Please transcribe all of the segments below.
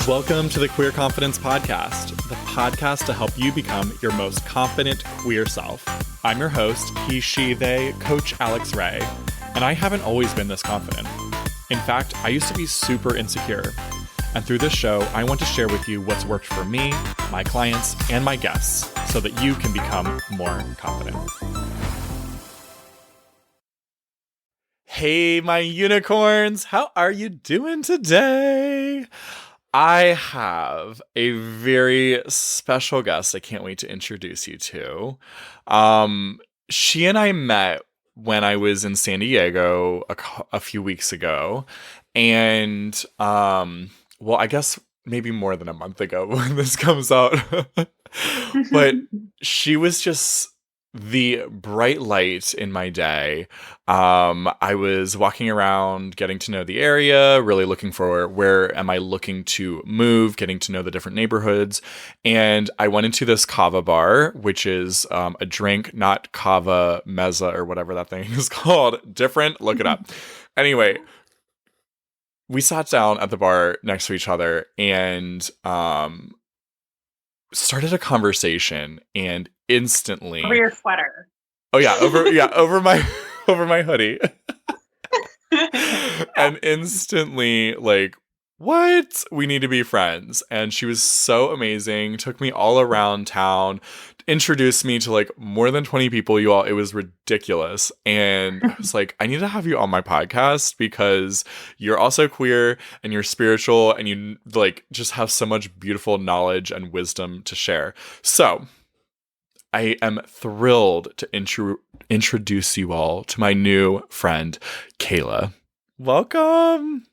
Welcome to the Queer Confidence Podcast, the podcast to help you become your most confident queer self. I'm your host, he, she, they, Coach Alex Ray, and I haven't always been this confident. In fact, I used to be super insecure. And through this show, I want to share with you what's worked for me, my clients, and my guests so that you can become more confident. Hey, my unicorns, how are you doing today? I have a very special guest I can't wait to introduce you to. She and I met when I was in San Diego a few weeks ago. And, well, I guess maybe more than a month ago when this comes out. But she was just the bright light in my day. I was walking around, getting to know the area, really looking for where am I looking to move, getting to know the different neighborhoods. And I went into this Kava bar, which is a drink, not Kava Mezza or whatever that thing is called. Different, look it up. Anyway, we sat down at the bar next to each other and started a conversation, and instantly over your sweater. Oh yeah, over my hoodie. And instantly, like, what? We need to be friends. And she was so amazing. Took me all around town, introduced me to like more than 20 people, you all. It was ridiculous. And I was like, I need to have you on my podcast because you're also queer and you're spiritual and you like just have so much beautiful knowledge and wisdom to share. So I am thrilled to introduce you all to my new friend, Kayla. Welcome.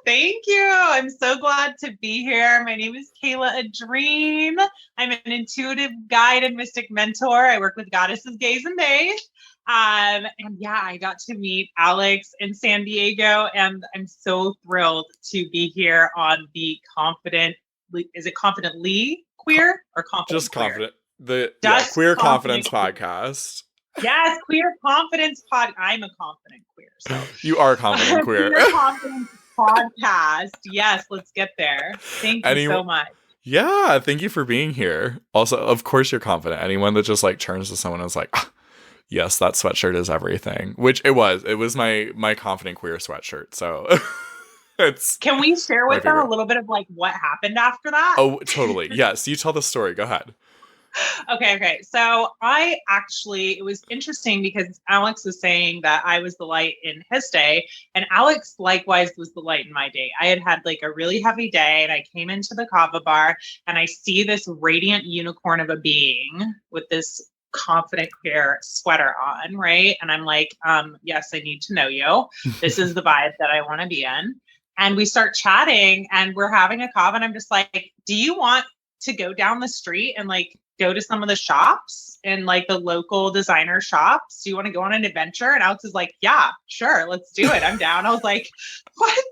Thank you. I'm so glad to be here. My name is Kayla Adreene. I'm an intuitive guide and mystic mentor. I work with goddesses, gays, and theys. And yeah, I got to meet Alex in San Diego, and I'm so thrilled to be here on the is it Confidently Queer or Confident Just Queer? Confident. The Queer Confidence Podcast. Yes, Queer Confidence Pod. I'm a confident queer. So you are confident queer. Queer Confidence Podcast. Yes, let's get there. Thank you so much. Yeah, thank you for being here. Also, of course, you're confident. Anyone that just like turns to someone and is like, yes, that sweatshirt is everything. Which it was. It was my confident queer sweatshirt. So it's. Can we share with them a little bit of like what happened after that? Oh, totally. Yes, you tell the story. Go ahead. Okay. So it was interesting because Alex was saying that I was the light in his day, and Alex likewise was the light in my day. I had like a really heavy day, and I came into the Kava bar and I see this radiant unicorn of a being with this confident queer sweater on, right? And I'm like, yes, I need to know you. This is the vibe that I want to be in. And we start chatting and we're having a Kava, and I'm just like, do you want to go down the street and like go to some of the shops and like the local designer shops? Do you want to go on an adventure? And Alex is like, yeah, sure. Let's do it. I'm down. I was like, what?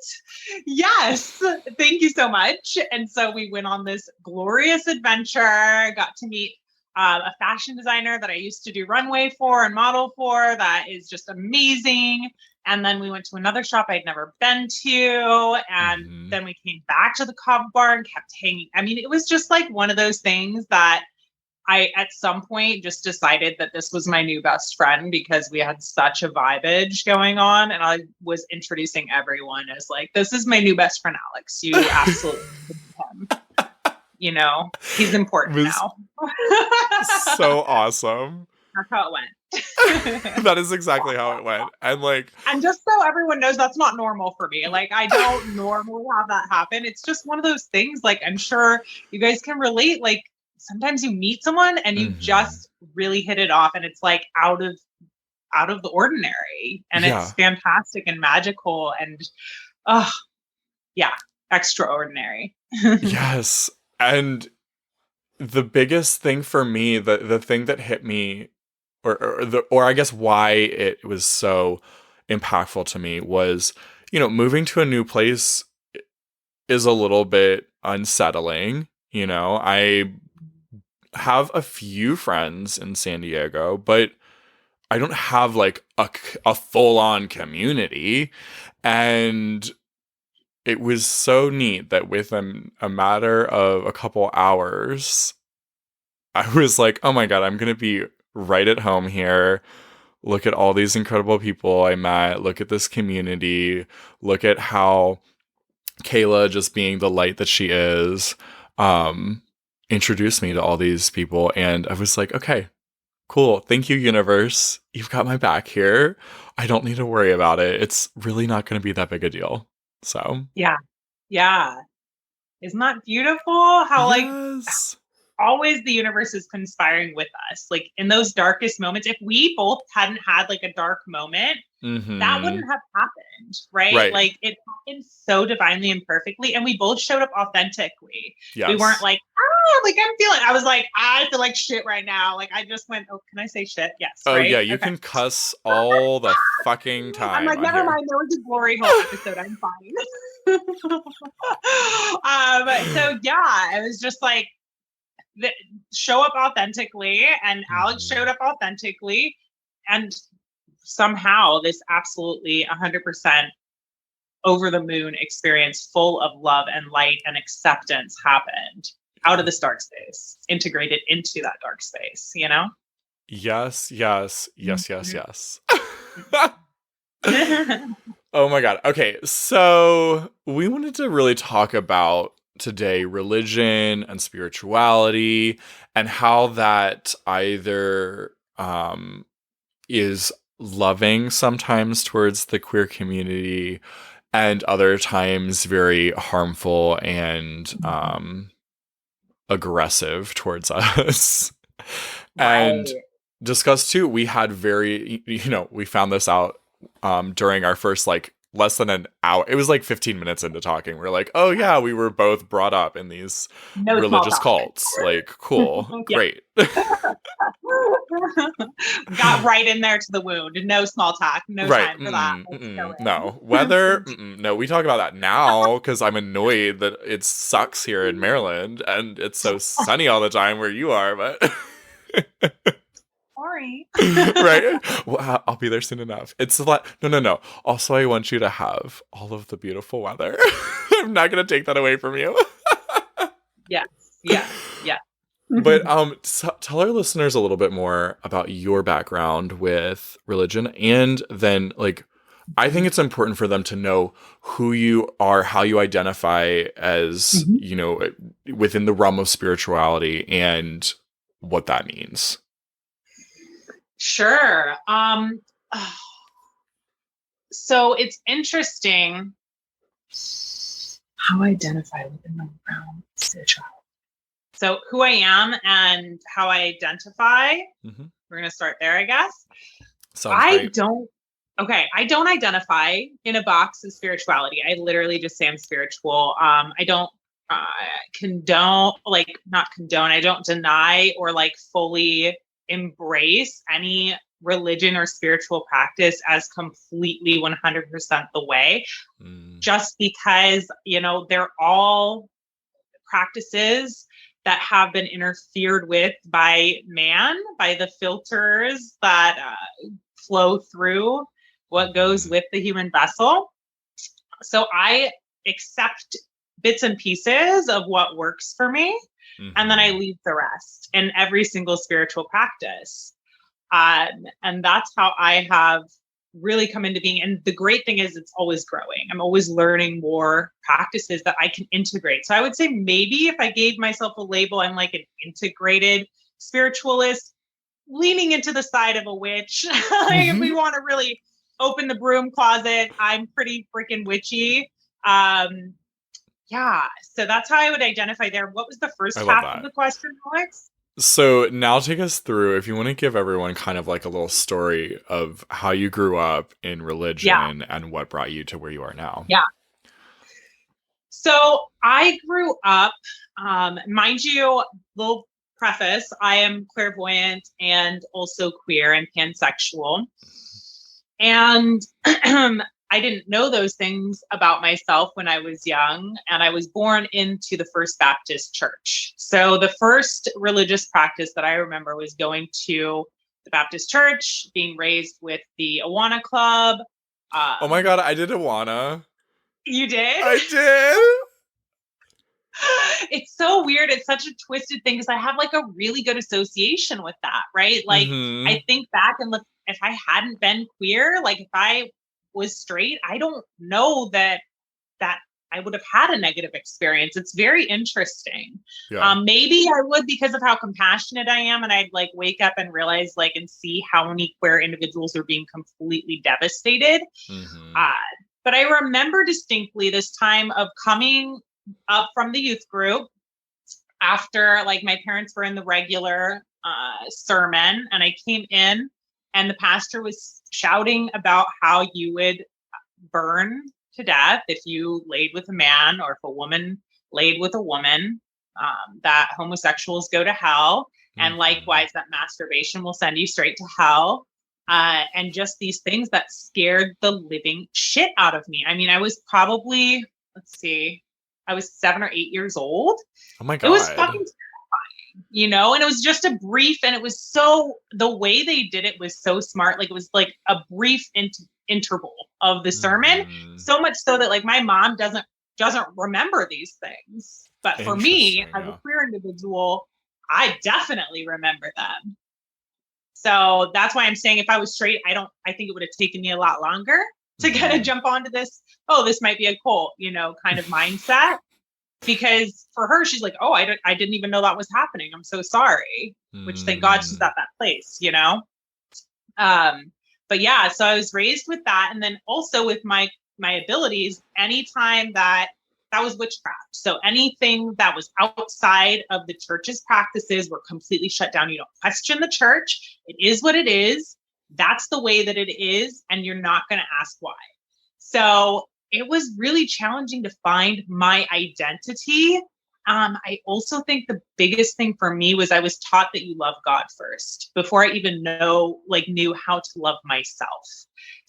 Yes. Thank you so much. And so we went on this glorious adventure, got to meet a fashion designer that I used to do runway for and model for. That is just amazing. And then we went to another shop I'd never been to. And then we came back to the Kava bar and kept hanging. I mean, it was just like one of those things that I, at some point, just decided that this was my new best friend because we had such a vibage going on. And I was introducing everyone as like, this is my new best friend, Alex. You absolutely him. You know, he's important now. So awesome. That's how it went. That is exactly how it went. And just so everyone knows, that's not normal for me. Like, I don't normally have that happen. It's just one of those things, like, I'm sure you guys can relate. Like, sometimes you meet someone and you just really hit it off, and it's like out of the ordinary, and it's fantastic and magical and extraordinary. Yes. And the biggest thing for me, the thing that hit me, or I guess why it was so impactful to me was, moving to a new place is a little bit unsettling. I have a few friends in San Diego, but I don't have like a full-on community. And it was so neat that within a matter of a couple hours, I was like, oh my God, I'm going to be right at home here. Look at all these incredible people I met. Look at this community. Look at how Kayla, just being the light that she is, um, introduced me to all these people. And I was like, okay, cool. Thank you, universe. You've got my back here. I don't need to worry about it. It's really not going to be that big a deal. So, Yeah. Yeah. Isn't that beautiful? How like yes. always the universe is conspiring with us. Like in those darkest moments, if we both hadn't had like a dark moment, that Mm-hmm. wouldn't have happened, right? Right. Like it happened so divinely and perfectly, and we both showed up authentically. We weren't Yes. like, like I'm feeling. I was like, I feel like shit right now. Like I just went, oh, can I say shit? Yes, Oh, yeah. right? You Okay. can cuss all the fucking I'm time like, on never here. mind. There was a glory hole episode. I'm fine. So yeah, it was just like show up authentically, and Alex Mm-hmm. showed up authentically, and somehow this absolutely 100% over the moon experience full of love and light and acceptance happened out of this dark space, integrated into that dark space, you know? Yes, yes, yes, yes, Mhm. yes. Oh my God. Okay, so we wanted to really talk about today religion and spirituality and how that either is loving sometimes towards the queer community and other times very harmful and aggressive towards us. And Right. discuss too, we had very, we found this out during our first like less than an hour. It was like 15 minutes into talking. We're like, oh yeah, we were both brought up in these No small religious talk. cults. Like, cool, Yeah. great. Got right in there to the wound. No small talk. No Right. time for that. Let's go No. in. Weather. No, we talk about that now because I'm annoyed that it sucks here in Maryland and it's so sunny all the time where you are, but. Sorry. Right? Well, I'll be there soon enough. It's a lot. No, no, no. Also, I want you to have all of the beautiful weather. I'm not going to take that away from you. Yes. Yes. Yes. But tell our listeners a little bit more about your background with religion, and then like I think it's important for them to know who you are, how you identify as, Mhm. within the realm of spirituality and what that means. Sure. So it's interesting how I identify within the realm of spirituality. So who I am and how I identify. Mm-hmm. We're gonna start there, I guess. Sounds I great. don't. Okay, I don't identify in a box of spirituality. I literally just say I'm spiritual. I don't uh, condone, like not condone. I don't deny or like fully embrace any religion or spiritual practice as completely 100% the way, Mm. just because, they're all practices that have been interfered with by man, by the filters that flow through what goes Mm-hmm. with the human vessel. So I accept bits and pieces of what works for me, and then I Mm-hmm. leave the rest in every single spiritual practice. And that's how I have really come into being. And the great thing is it's always growing. I'm always learning more practices that I can integrate. So I would say maybe if I gave myself a label, I'm like an integrated spiritualist, leaning into the side of a witch. Like if we want to really open the broom closet, I'm pretty freaking witchy. Um, yeah, so that's how I would identify there. What was the I first love half of that. the question, Alex? So now take us through, if you want to give everyone kind of like a little story of how you grew up in Yeah, religion and what brought you to where you are now. yeah. So I grew up, mind you, little preface, I am clairvoyant and also queer and pansexual. And I didn't know those things about myself when I was young. And I was born into the First Baptist Church. So the first religious practice that I remember was going to the Baptist Church, being raised with the Awana Club. Oh my Um, God, I did Awana. You did? I did. It's so weird. It's such a twisted thing because I have like a really good association with that, right? Like Mm-hmm. I think back and look, if I hadn't been queer, like if I was straight, I don't know that I would have had a negative experience. It's very interesting. Yeah. Maybe I would because of how compassionate I am, and I'd like wake up and realize like and see how many queer individuals are being completely devastated. Mm-hmm. Uh, but I remember distinctly this time of coming up from the youth group after like my parents were in the regular sermon, and I came in, and the pastor was shouting about how you would burn to death if you laid with a man or if a woman laid with a woman, that homosexuals go to hell. And Mm-hmm. likewise, that masturbation will send you straight to hell. And just these things that scared the living shit out of me. I mean, I was probably, let's see, I was 7 or 8 years old. Oh my It was God. fucking, and it was just a brief, and it was so, the way they did it was so smart. Like it was like a brief interval of the sermon, Mm-hmm. so much so that like my mom doesn't remember these things. But for me, Interesting. as a Yeah. queer individual, I definitely remember them. So that's why I'm saying if I was straight, I think it would have taken me a lot longer to kind of Mm-hmm. jump onto this, oh, this might be a cult, kind of mindset. Because for her, she's like, oh, I didn't even know that was happening. I'm so sorry. Which thank God she's Mm. at that place. Um, but yeah, so I was raised with that, and then also with my abilities. Anytime that was witchcraft, so anything that was outside of the church's practices were completely shut down. You don't question the church; it is what it is. That's the way that it is, and you're not going to ask why. So it was really challenging to find my identity. I also think the biggest thing for me was I was taught that you love God first before I even knew how to love myself.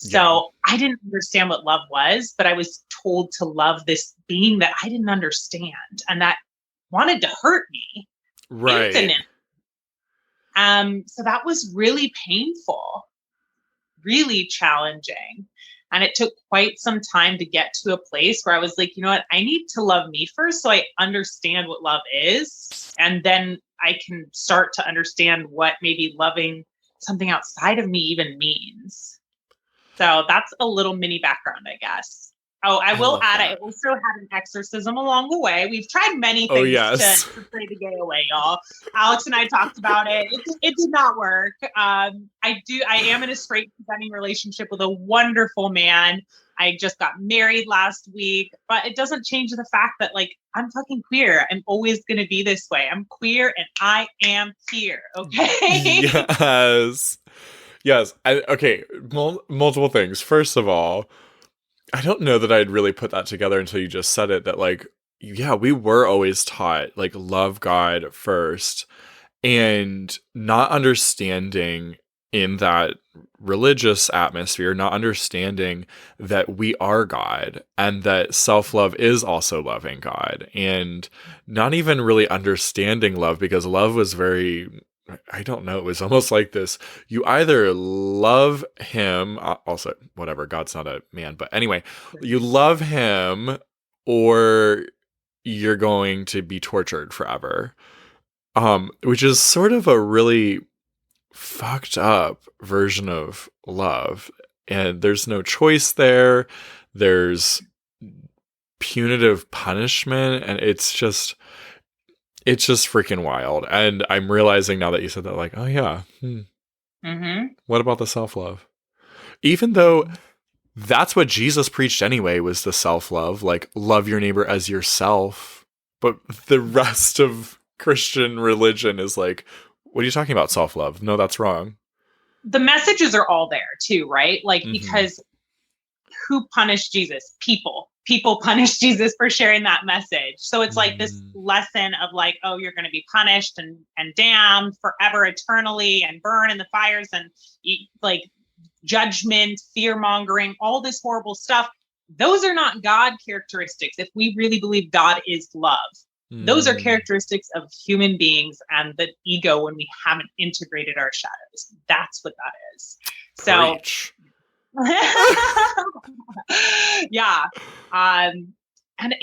Yeah. So I didn't understand what love was, but I was told to love this being that I didn't understand and that wanted to hurt me Right. infinite. So that was really painful, really challenging. And it took quite some time to get to a place where I was like, you know what? I need to love me first so I understand what love is. And then I can start to understand what maybe loving something outside of me even means. So that's a little mini background, I guess. Oh, I I will love add, I that. also had an exorcism along the way. We've tried many Oh things to, yes. to pray the gay away, y'all. Alex and I talked about it. It did not work. I am in a straight presenting relationship with a wonderful man. I just got married last week, but it doesn't change the fact that like I'm fucking queer. I'm always gonna be this way. I'm queer and I am here. Okay. Yes. Yes. Okay. Multiple things. First of all, I don't know that I'd really put that together until you just said it. That like, yeah, we were always taught like love God first, and not understanding in that religious atmosphere, not understanding that we are God and that self love is also loving God, and not even really understanding love because love was very, I don't know, it was almost like this. You either love him, also, whatever, God's not a man, but anyway, you love him or you're going to be tortured forever. Which is sort of a really fucked up version of love. And there's no choice there. There's punitive punishment, and it's just freaking wild. And I'm realizing now that you said that, like, oh yeah, Mm-hmm. what about the self-love? Even though that's what Jesus preached anyway, was the self-love, like love your neighbor as yourself. But the rest of Christian religion is like, what are you talking about, self-love? No, that's wrong. The messages are all there too, right? Like, Mm-hmm. because who punished Jesus? People punished Jesus for sharing that message. So it's like this Mm-hmm. lesson of like, oh, you're going to be punished and damned forever, eternally, and burn in the fires, and like judgment, fear mongering, all this horrible stuff. Those are not God characteristics. If we really believe God is love, those are Mm. characteristics of human beings and the ego when we haven't integrated our shadows. That's what that is. So Preach. Yeah. And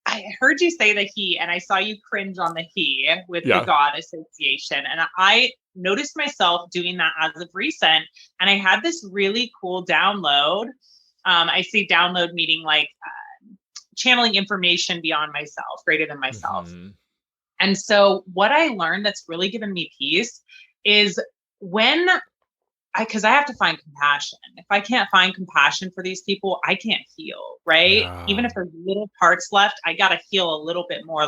I heard you say the he, and I saw you cringe on the he with the Yeah. God association. And I noticed myself doing that as of recent. And I had this really cool download. I see download meaning like channeling information beyond myself, greater than myself. Mm-hmm. And so what I learned that's really given me peace is when because I have to find compassion. If I can't find compassion for these people, I can't heal, right? Even Yeah. if there's little parts left, I got to heal a little bit more,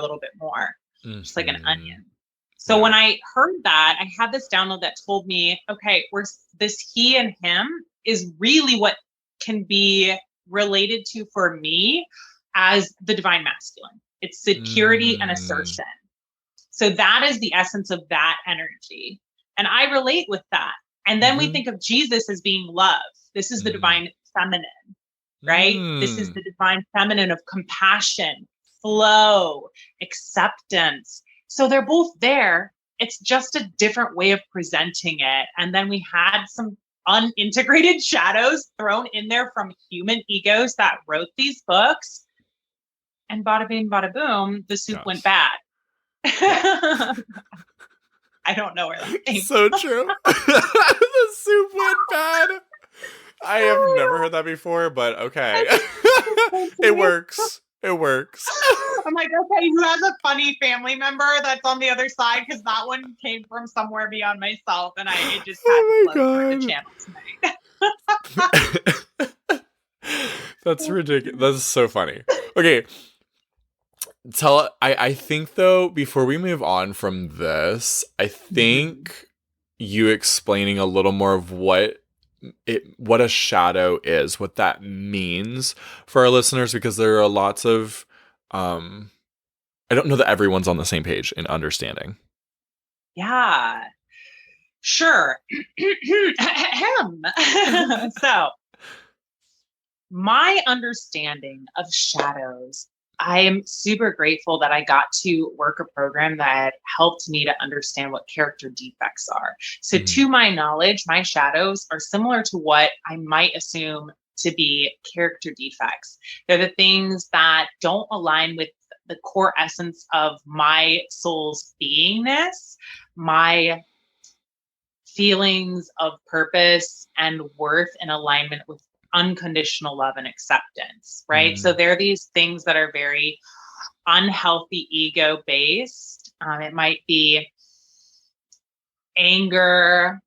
just like an Mm-hmm. onion. So Yeah. when I heard that, I had this download that told me, okay, this he and him is really what can be related to for me as the divine masculine. It's security and Mm. assertion. So that is the essence of that energy. And I relate with that. And then we Mm-hmm. think of Jesus as being love. This is the Mm. divine feminine, right? This is Mm. the divine feminine of compassion, flow, acceptance. So they're both there. It's just a different way of presenting it. And then we had some unintegrated shadows thrown in there from human egos that wrote these books. And bada bing, bada boom, the soup went Yes. bad. Yeah. I don't know where that came So true. The soup went bad. I have never from. heard that before, but okay. It's so It funny. works. It works. I'm like, okay, who has a funny family member that's on the other side? Because that one came from somewhere beyond myself, and it just had to Oh flow through the my channel tonight. god. That's ridiculous. That's so funny. Okay, I think though, before we move on from this, I Mhm. think you explaining a little more of what a shadow is, what that means for our listeners, because there are lots of I don't know that everyone's on the same page in understanding. Yeah, sure. So, my understanding of shadows, I am super grateful that I got to work a program that helped me to understand what character defects are. So, Mm, to my knowledge, my shadows are similar to what I might assume to be character defects. They're the things that don't align with the core essence of my soul's beingness, my feelings of purpose and worth in alignment with unconditional love and acceptance, right? So mm, there are these things that are very unhealthy ego based. It might be anger,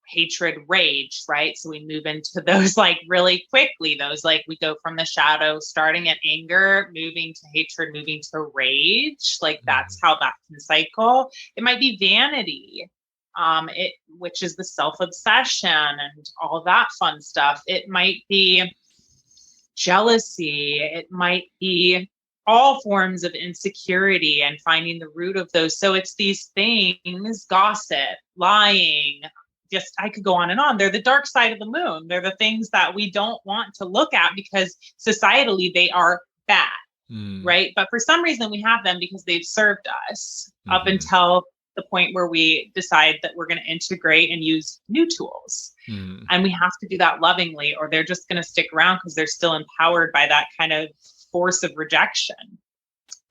hatred, rage, right? So we move into those like really quickly. Those like we go from the shadow, starting at anger, moving to hatred, moving to rage. Like mm, that's how that can cycle. It might be vanity, which is the self obsession and all that fun stuff. It might be jealousy. It might be all forms of insecurity and finding the root of those. So it's these things, gossip, lying, just I could go on and on. They're the dark side of the moon. They're the things that we don't want to look at because societally they are bad, mm, right? But for some reason we have them because they've served us up mhm, until the point where we decide that we're going to integrate and use new tools. mm, And we have to do that lovingly, or they're just going to stick around because they're still empowered by that kind of force of rejection.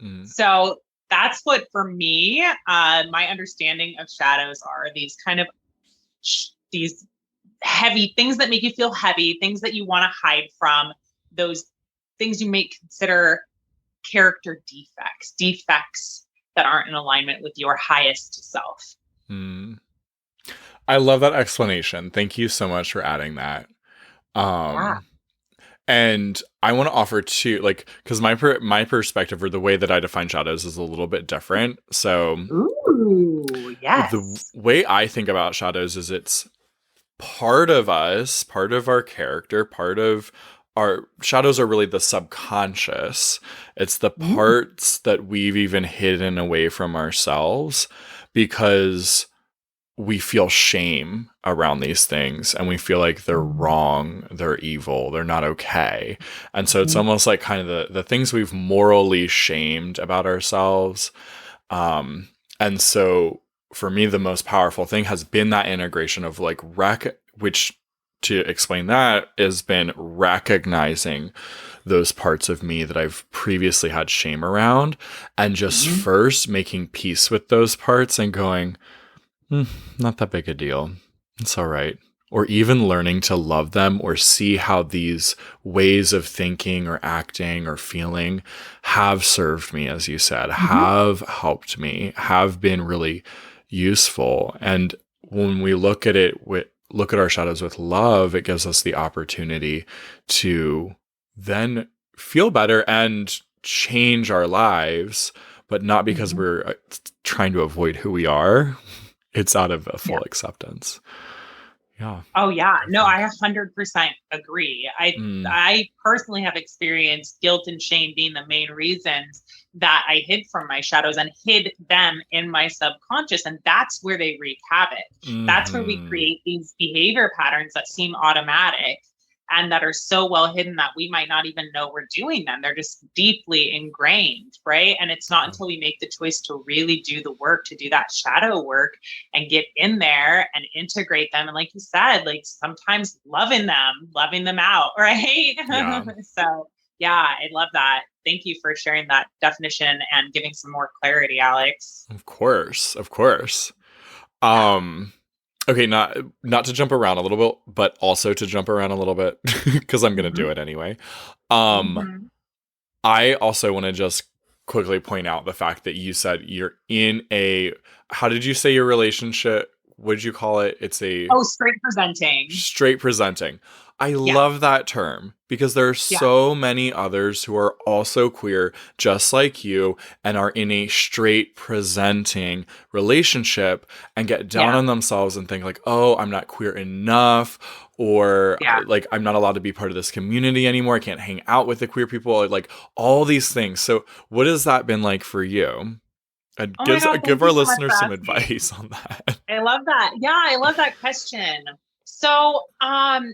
mm, So that's what, for me, my understanding of shadows are these kind of these heavy things that make you feel heavy, things that you want to hide from, those things you may consider character defects that aren't in alignment with your highest self. mm. I love that explanation. Thank you so much for adding that. Yeah. Um, and I want to offer too, like, because my perspective or the way that I define shadows is a little bit different. So Ooh, the yes. way I think about shadows is it's part of us, part of our character, part of our shadows are really the subconscious. It's the Mm. parts that we've even hidden away from ourselves because we feel shame around these things and we feel like they're wrong, they're evil, they're not okay. And so it's almost like kind of the things we've morally shamed about ourselves. And so for me, the most powerful thing has been that integration of like which to explain that has been recognizing those parts of me that I've previously had shame around, and just Mhm. first making peace with those parts and going, "Hmm, not that big a deal. It's all right." Or even learning to love them or see how these ways of thinking or acting or feeling have served me, as you said, Mhm. have helped me, have been really useful. And when we look at it with look at our shadows with love, it gives us the opportunity to then feel better and change our lives, but not because Mhm. we're trying to avoid who we are. It's out of a Yeah. full acceptance. Yeah. Oh yeah. I No, I think. 100% agree. I Mm, I personally have experienced guilt and shame being the main reasons that I hid from my shadows and hid them in my subconscious, and that's where they wreak havoc. That's where we mhm. create these behavior patterns that seem automatic and that are so well hidden that we might not even know we're doing them. They're just deeply ingrained, right? And it's not Yeah. until we make the choice to really do the work, to do that shadow work and get in there and integrate them. And like you said, like sometimes loving them out, right? Yeah. So, yeah, I love that. Thank you for sharing that definition and giving some more clarity, Alex. Of course. Of course. Yeah. Um okay, not to jump around a little bit, but also to jump around a little bit because I'm going to Hmm. do it anyway. Um Hmm. I also want to just quickly point out the fact that you said you're in a, how did you say your relationship? What did you call it? It's a Oh, straight presenting. straight presenting. I Yeah. love that term because there are Yeah. so many others who are also queer, just like you, and are in a straight presenting relationship and get down Yeah. on themselves and think, like, oh, I'm not queer enough, or Yeah. like, I'm not allowed to be part of this community anymore. I can't hang out with the queer people, like all these things. So, what has that been like for you? And Oh my God. give Thank you our so much for listeners some asking. advice on that. I love that. Yeah, I love that question. So,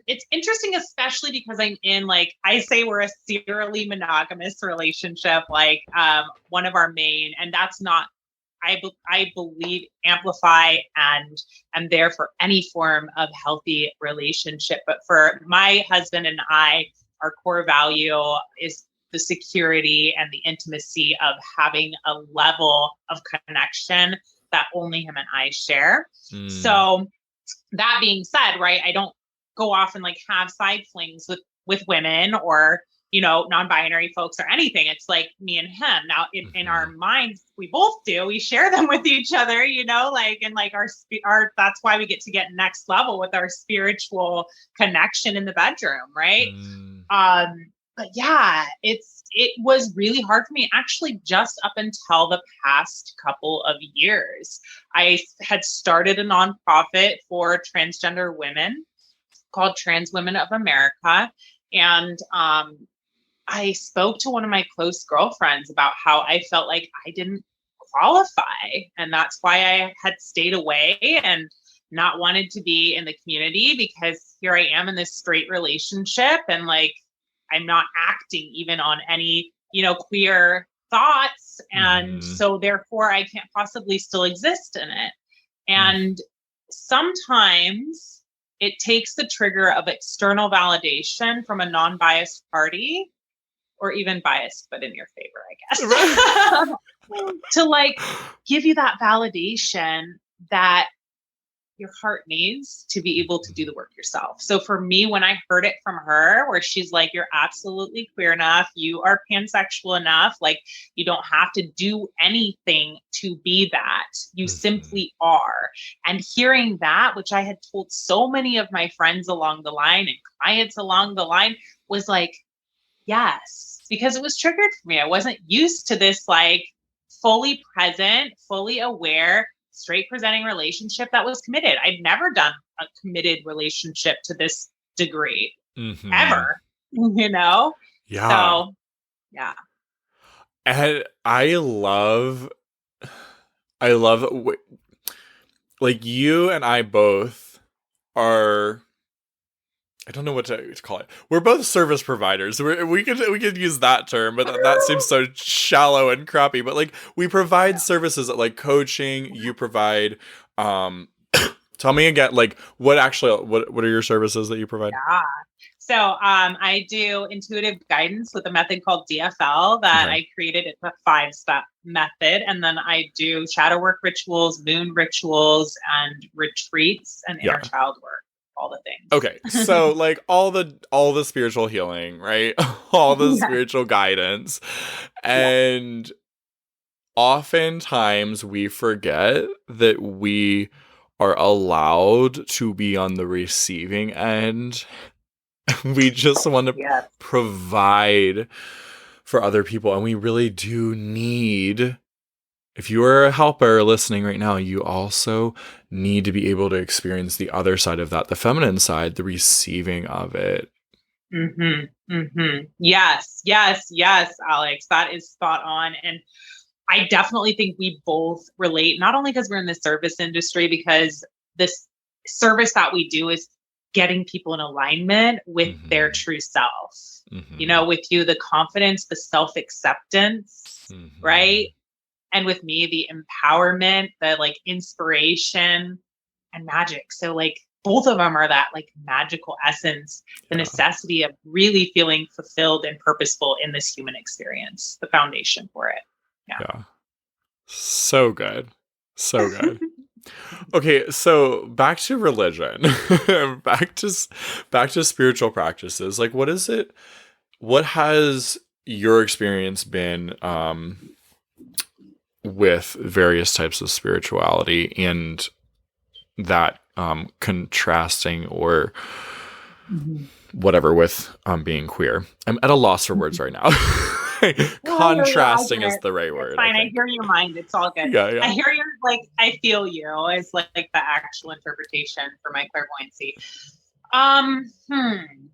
it's interesting, especially because I'm in like I say we're a serially monogamous relationship, like one of our main, and that's not. I believe amplify and am there for any form of healthy relationship. But for my husband and I, our core value is the security and the intimacy of having a level of connection that only him and I share. Mm, So that being said, right, I don't go off and like have side flings with women or non-binary folks or anything. It's like me and him. Now in our mhm, minds we both do, we share them with each other, like, and like our that's why we get next level with our spiritual connection in the bedroom, right? mm, But yeah, it was really hard for me actually just up until the past couple of years. I had started a nonprofit for transgender women called Trans Women of America. And I spoke to one of my close girlfriends about how I felt like I didn't qualify. And that's why I had stayed away and not wanted to be in the community, because here I am in this straight relationship and like I'm not acting even on any, queer thoughts. And mhm, so therefore I can't possibly still exist in it. mm. And sometimes it takes the trigger of external validation from a non biased party, or even biased, but in your favor, I guess, to like give you that validation that your heart needs to be able to do the work yourself. So for me, when I heard it from her, where she's like, you're absolutely queer enough, you are pansexual enough, like you don't have to do anything to be that. You Mhm, simply are. And hearing that, which I had told so many of my friends along the line and clients along the line, was like, yes, because it was triggered for me. I wasn't used to this like fully present, fully aware, straight presenting relationship that was committed. I'd never done a committed relationship to this degree mhm. ever, you know? Yeah. So, yeah. And I love like you and I both are, I don't know what to call it. We're both service providers. We could use that term, but that seems so shallow and crappy. But like we provide services like coaching. You provide um Tell me again, like what actually, what are your services that you provide? Yeah. So I do intuitive guidance with a method called DFL that Okay. I created. It's a 5-step method. And then I do shadow work rituals, moon rituals, and retreats and inner Yeah. child work, all the Okay. things. So like all the spiritual healing, right? All the Yeah. spiritual guidance. Yeah. And oftentimes we forget that we are allowed to be on the receiving end. We just want to Yeah. provide for other people, and we really do need, if you are a helper listening right now, you also need to be able to experience the other side of that, the feminine side, the receiving of it. Yes, yes, yes, Alex. That is spot on. And I definitely think we both relate, not only because we're in the service industry, because this service that we do is getting people in alignment with their Mm-hmm. true self. Mm-hmm. With you, the confidence, the self acceptance, Mm-hmm. right? And with me, the empowerment, the like inspiration and magic. So, like, both of them are that like magical essence, the Yeah. necessity of really feeling fulfilled and purposeful in this human experience, the foundation for it. Yeah. Yeah. So good. So good. Okay, so back to religion. back to back to spiritual practices. Like what is it, what has your experience been with various types of spirituality and that contrasting or Mhm. whatever with being queer? I'm at a loss for words right now. I Contrasting get is it. the right It's word, I fine. I think. hear your mind. It's all good. Yeah, I yeah. hear your like. I feel you. It's like the actual interpretation for my clairvoyancy. Um. Hmm.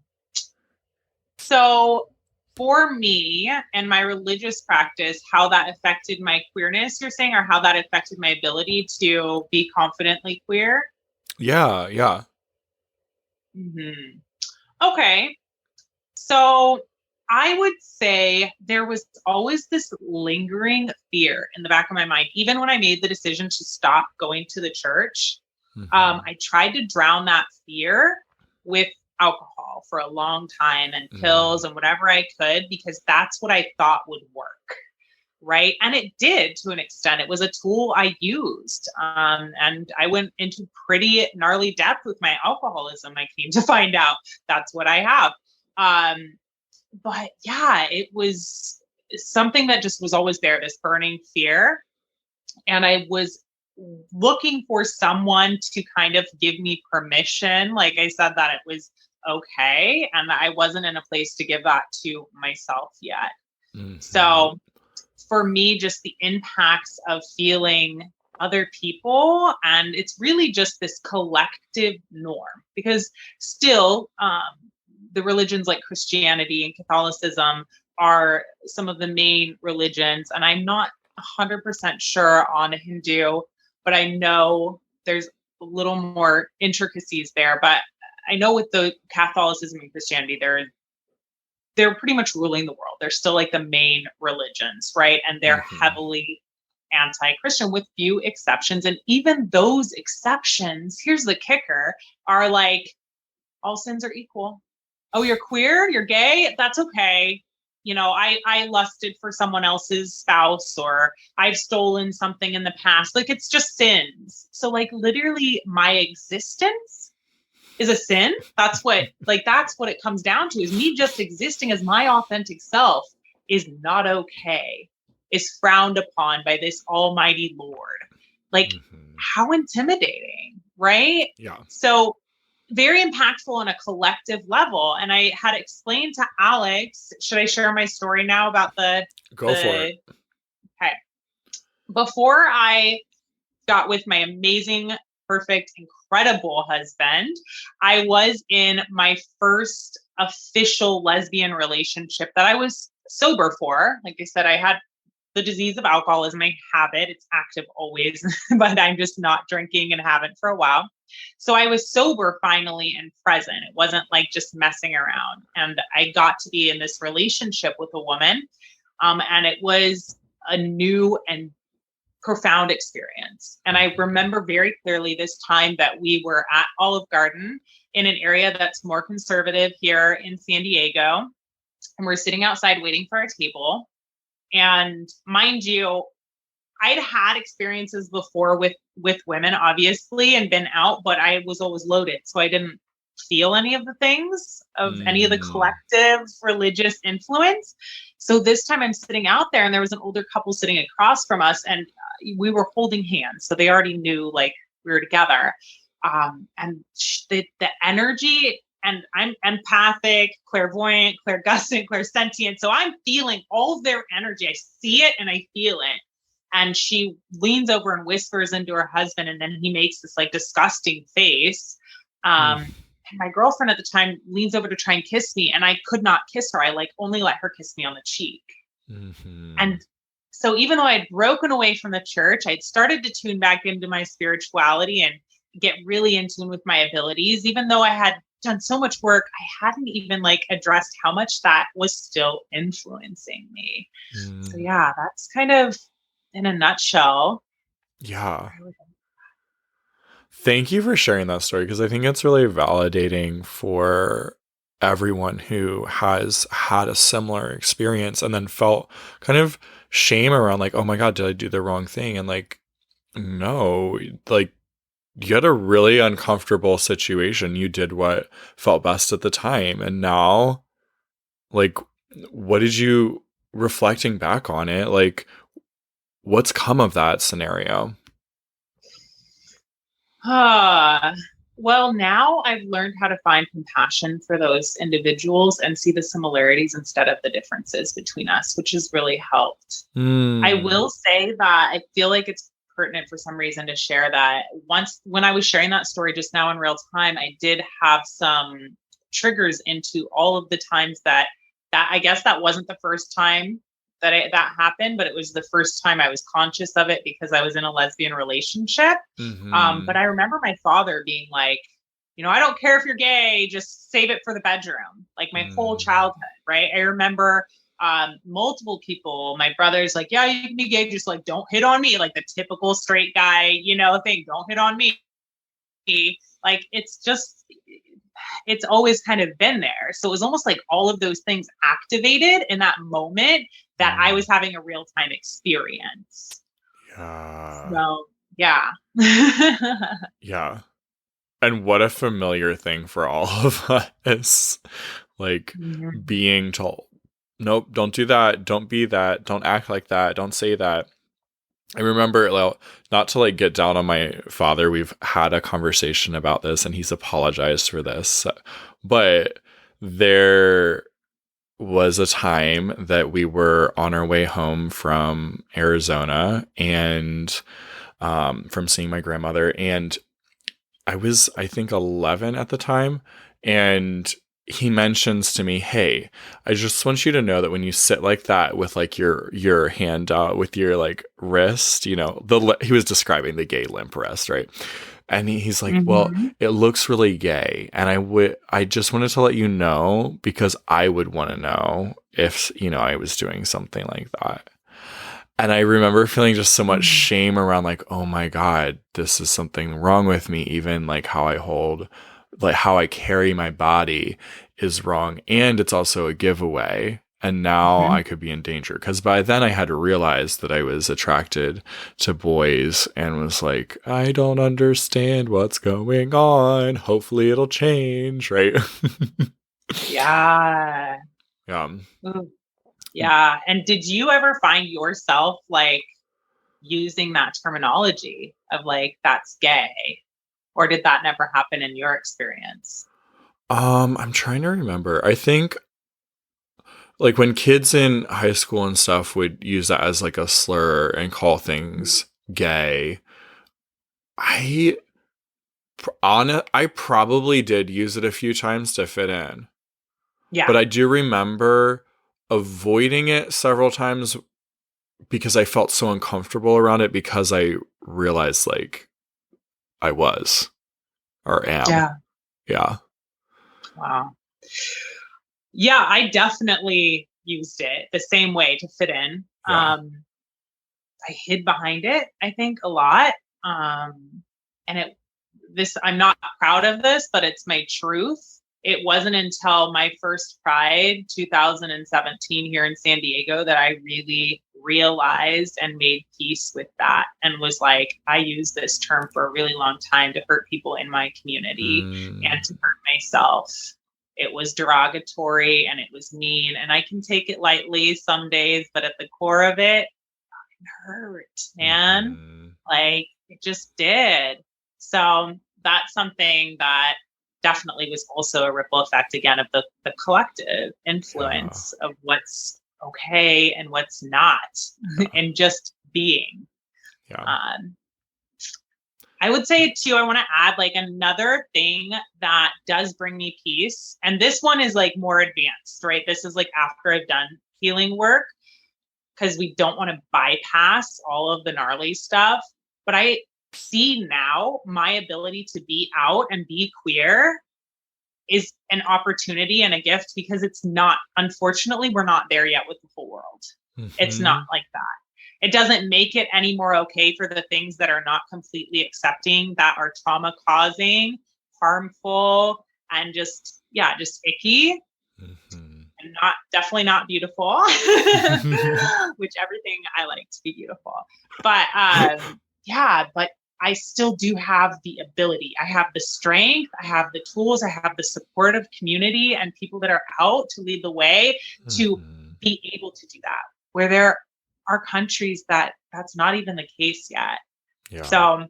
So for me and my religious practice, how that affected my queerness, you're saying, or how that affected my ability to be confidently queer? Yeah, yeah. Hmm. Okay. So I would say there was always this lingering fear in the back of my mind, even when I made the decision to stop going to the church. Mm-hmm. I tried to drown that fear with alcohol for a long time and Mm. pills and whatever I could, because that's what I thought would work. Right. And it did to an extent. It was a tool I used. And I went into pretty gnarly depth with my alcoholism. I came to find out that's what I have. Um, but yeah, it was something that just was always there, this burning fear. And I was looking for someone to kind of give me permission. Like I said, that it was okay. And that I wasn't in a place to give that to myself yet. Mm-hmm. So for me, just the impacts of feeling other people. And it's really just this collective norm because still, the religions like Christianity and Catholicism are some of the main religions. And I'm not 100% sure on Hindu, but I know there's a little more intricacies there. But I know with the Catholicism and Christianity, they're pretty much ruling the world. They're still like the main religions, right? And they're Mm-hmm. heavily anti-Christian with few exceptions. And even those exceptions, here's the kicker, are like all sins are equal. Oh, you're queer, you're gay, that's okay. I lusted for someone else's spouse or I've stolen something in the past. Like it's just sins. So like literally my existence is a sin. That's what it comes down to, is me just existing as my authentic self is not okay, is frowned upon by this almighty Lord. Like, Mm-hmm. how intimidating, right? Yeah. So very impactful on a collective level. And I had explained to Alex, should I share my story now about Go for it. the okay. Before I got with my amazing, perfect, incredible husband, I was in my first official lesbian relationship that I was sober for. Like I said, I had the disease of alcoholism. I have it. It's active always, but I'm just not drinking and haven't for a while. So I was sober finally and present. It wasn't like just messing around. And I got to be in this relationship with a woman. And it was a new and profound experience. And I remember very clearly this time that we were at Olive Garden in an area that's more conservative here in San Diego. And we're sitting outside waiting for our table. And mind you, I'd had experiences before with women, obviously, and been out, but I was always loaded. So I didn't feel any of the things of any of the Mm. collective religious influence. So this time I'm sitting out there and there was an older couple sitting across from us and we were holding hands. So they already knew like we were together. And the energy, and I'm empathic, clairvoyant, clairgustant, clairsentient. So I'm feeling all of their energy. I see it and I feel it. And she leans over and whispers into her husband, and then he makes this like disgusting face. Mm. And my girlfriend at the time leans over to try and kiss me, and I could not kiss her. I like only let her kiss me on the cheek. Mm-hmm. And so even though I had broken away from the church, I'd started to tune back into my spirituality and get really in tune with my abilities. Even though I had done so much work, I hadn't even like addressed how much that was still influencing me. So Mm. yeah, that's kind of in a nutshell. Yeah. Thank you for sharing that story because I think it's really validating for everyone who has had a similar experience and then felt kind of shame around, like, oh my God, did I do the wrong thing? And like, no, like, you had a really uncomfortable situation. You did what felt best at the time. And now, like, what did you, reflecting back on it, like, what's come of that scenario? Ah, well, now I've learned how to find compassion for those individuals and see the similarities instead of the differences between us, which has really helped. I Hmm. will say that I feel like it's pertinent for some reason to share that once when I was sharing that story just now in real time, I did have some triggers into all of the times that I guess that wasn't the first time that happened, but it was the first time I was conscious of it because I was in a lesbian relationship. But Hmm. I remember my father being like, I don't care if you're gay, just save it for the bedroom. Like my whole Mm. childhood, right? I remember multiple people, my brother's like, yeah, you can be gay, just like don't hit on me, like the typical straight guy, thing, don't hit on me. Like it's always kind of been there. So it was almost like all of those things activated in that moment that I Mm. was having a real time experience. Yeah. So yeah. Yeah. And what a familiar thing for all of us. Like Mhm. being told, nope, don't do that. Don't be that. Don't act like that. Don't say that. I remember, like, not to like get down on my father, we've had a conversation about this and he's apologized for this. But there was a time that we were on our way home from Arizona and from seeing my grandmother. And I was, I think, 11 at the time. And he mentions to me, hey, I just want you to know that when you sit like that with like your hand out with your like wrist, he was describing the gay limp wrist, right? And he's like, well, Mhm. it looks really gay. And I just wanted to let you know because I would want to know if, I was doing something like that. And I remember feeling just so much Mhm. shame around like, oh my God, this is something wrong with me. Even like how I hold, like how I carry my body is wrong. And it's also a giveaway. And now Mhm. I could be in danger. Because by then I had realized that I was attracted to boys and was like, I don't understand what's going on. Hopefully it'll change, right? Yeah. Yeah. Ooh. Yeah. And did you ever find yourself like using that terminology of like, that's gay? Or did that never happen in your experience? I'm trying to remember. I think like when kids in high school and stuff would use that as like a slur and call things gay, I I probably did use it a few times to fit in, Yeah. but I do remember avoiding it several times because I felt so uncomfortable around it because I realized like I was or am. Yeah. Yeah. Wow. Yeah, I definitely used it the same way to fit in. Yeah. hid behind it, I think, a lot. And I'm not proud of this, but it's my truth. It wasn't until my first Pride 2017 here in San Diego that I really realized and made peace with that and was like, I used this term for a really long time to hurt people in my community and to hurt myself. It was derogatory and it was mean, and I can take it lightly some days, but at the core of it, it hurt, man. Like, it just did. So that's something that definitely was also a ripple effect again of the collective influence of what's okay and what's not, and just being. I would say too, I want to add like another thing that does bring me peace. And this one is like more advanced, right? This is like after I've done healing work, because we don't want to bypass all of the gnarly stuff. But I see now my ability to be out and be queer is an opportunity and a gift, because it's not, unfortunately, we're not there yet with the whole world. It's not like that. It doesn't make it any more okay for the things that are not completely accepting, that are trauma causing, harmful, and just icky. And definitely not beautiful, which everything I like to be beautiful. But but I still do have the ability. I have the strength, I have the tools, I have the supportive community and people that are out to lead the way to be able to do that. Where there are countries that's not even the case yet. So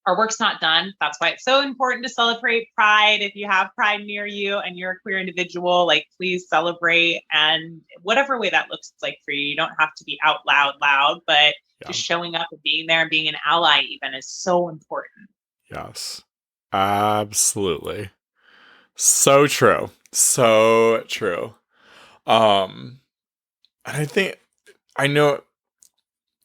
our work's not done. That's why it's so important to celebrate Pride. If you have Pride near you and you're a queer individual, like, please celebrate. And whatever way that looks like for you, you don't have to be out loud, but just showing up and being there and being an ally even is so important. Yes, absolutely. So true. So true. And I know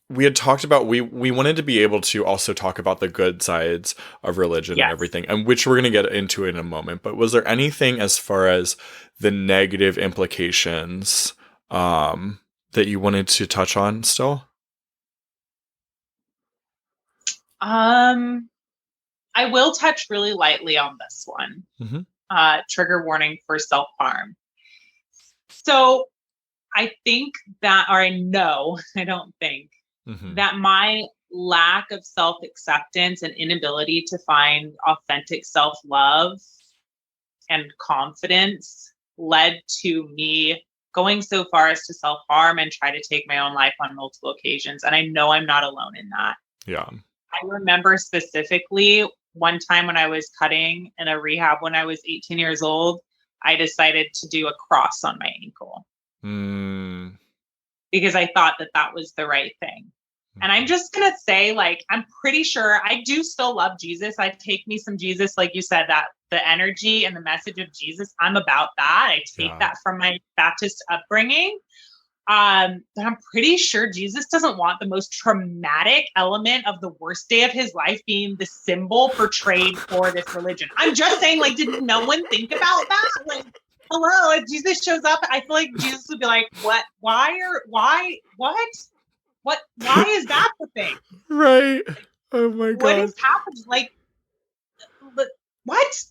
we had talked about, we wanted to be able to also talk about the good sides of religion and everything, and which we're going to get into in a moment. But was there anything as far as the negative implications that you wanted to touch on still? I will touch really lightly on this one. Trigger warning for self-harm. So I think that, or I know, I don't think, that my lack of self-acceptance and inability to find authentic self-love and confidence led to me going so far as to self-harm and try to take my own life on multiple occasions. And I know I'm not alone in that. I remember specifically one time when I was cutting in a rehab when I was 18 years old, I decided to do a cross on my ankle. Because I thought that was the right thing. And I'm just going to say, like, I'm pretty sure I do still love Jesus. I take me some Jesus, like you said, that the energy and the message of Jesus, I'm about that. I take that from my Baptist upbringing. But I'm pretty sure Jesus doesn't want the most traumatic element of the worst day of his life being the symbol portrayed for this religion. I'm just saying, like, did no one think about that? Like, hello, if Jesus shows up, I feel like Jesus would be like, what? Why is that the thing? Right. Oh my God. What is happening? Like, what?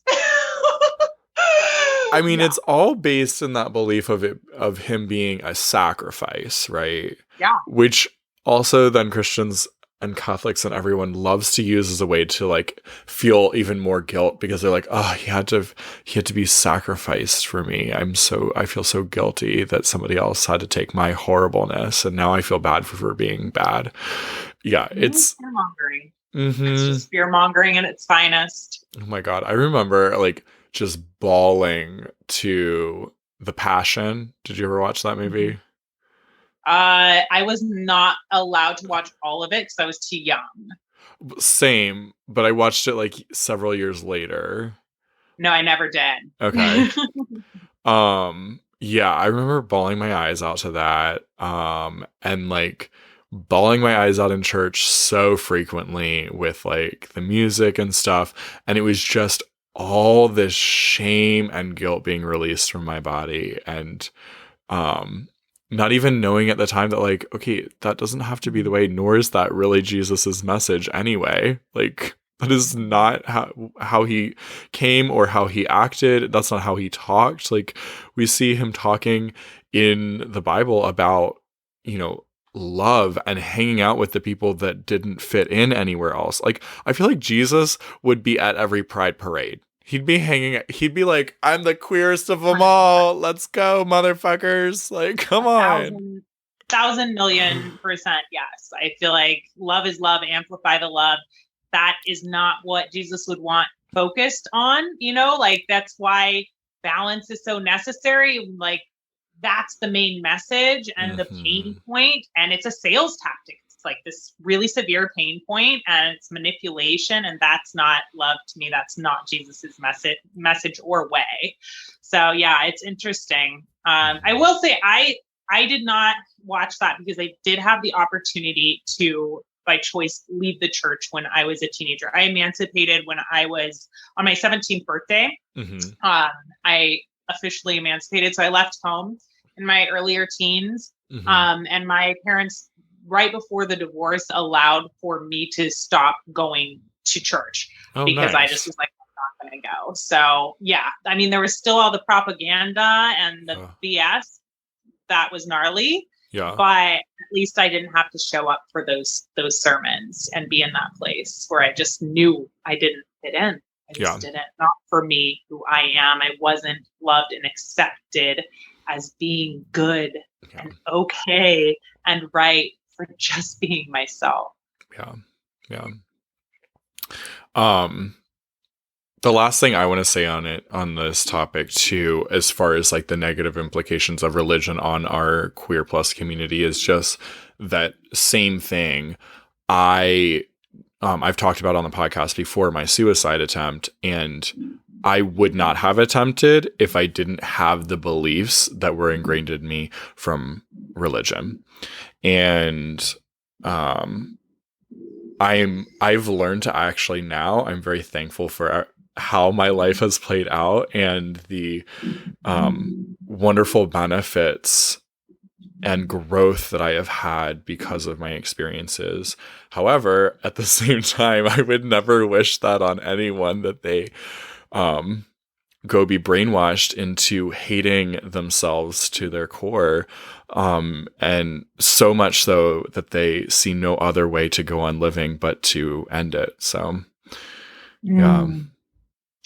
I mean, it's all based in that belief of him being a sacrifice, right? Yeah. Which also then Christians and Catholics and everyone loves to use as a way to like feel even more guilt, because they're like, oh, he had to be sacrificed for me. I feel so guilty that somebody else had to take my horribleness, and now I feel bad for being bad. Yeah, it's fear-mongering. It's just fear-mongering at its finest. Oh my God. I remember like just bawling to The Passion. Did you ever watch that movie? I was not allowed to watch all of it because I was too young. Same, but I watched it like several years later. No, I never did. Okay. Yeah, I remember bawling my eyes out to that. And like bawling my eyes out in church so frequently with like the music and stuff. And it was just all this shame and guilt being released from my body. And not even knowing at the time that, like, okay, that doesn't have to be the way, nor is that really Jesus's message anyway. Like, that is not how he came or how he acted. That's not how he talked. Like, we see him talking in the Bible about, you know, love and hanging out with the people that didn't fit in anywhere else. Like, I feel like Jesus would be at every pride parade. He'd be like, I'm the queerest of them all. Let's go, motherfuckers. Like, come A on. thousand million percent yes. I feel like love is love, amplify the love. That is not what Jesus would want focused on, like that's why balance is so necessary. Like that's the main message and the pain point, and it's a sales tactic. It's like this really severe pain point, and it's manipulation, and that's not love to me. That's not Jesus's message or way. So yeah, it's interesting. I will say I did not watch that because I did have the opportunity to, by choice, leave the church when I was a teenager. I emancipated when I was on my 17th birthday. I officially emancipated. So I left home in my earlier teens. And my parents, right before the divorce, allowed for me to stop going to church because I just was like, I'm not going to go. So yeah, I mean, there was still all the propaganda and the BS. That was gnarly. Yeah. But at least I didn't have to show up for those sermons and be in that place where I just knew I didn't fit in. I just didn't. Not for me, who I am. I wasn't loved and accepted as being good and okay and right for just being myself. Yeah. Yeah. The last thing I want to say on this topic too, as far as like the negative implications of religion on our queer plus community, is just that same thing. I've talked about on the podcast before my suicide attempt, and I would not have attempted if I didn't have the beliefs that were ingrained in me from religion. And I've learned to actually now, I'm very thankful for how my life has played out and the wonderful benefits and growth that I have had because of my experiences. However, at the same time, I would never wish that on anyone, that they go be brainwashed into hating themselves to their core. And so much so that they see no other way to go on living but to end it. So, yeah.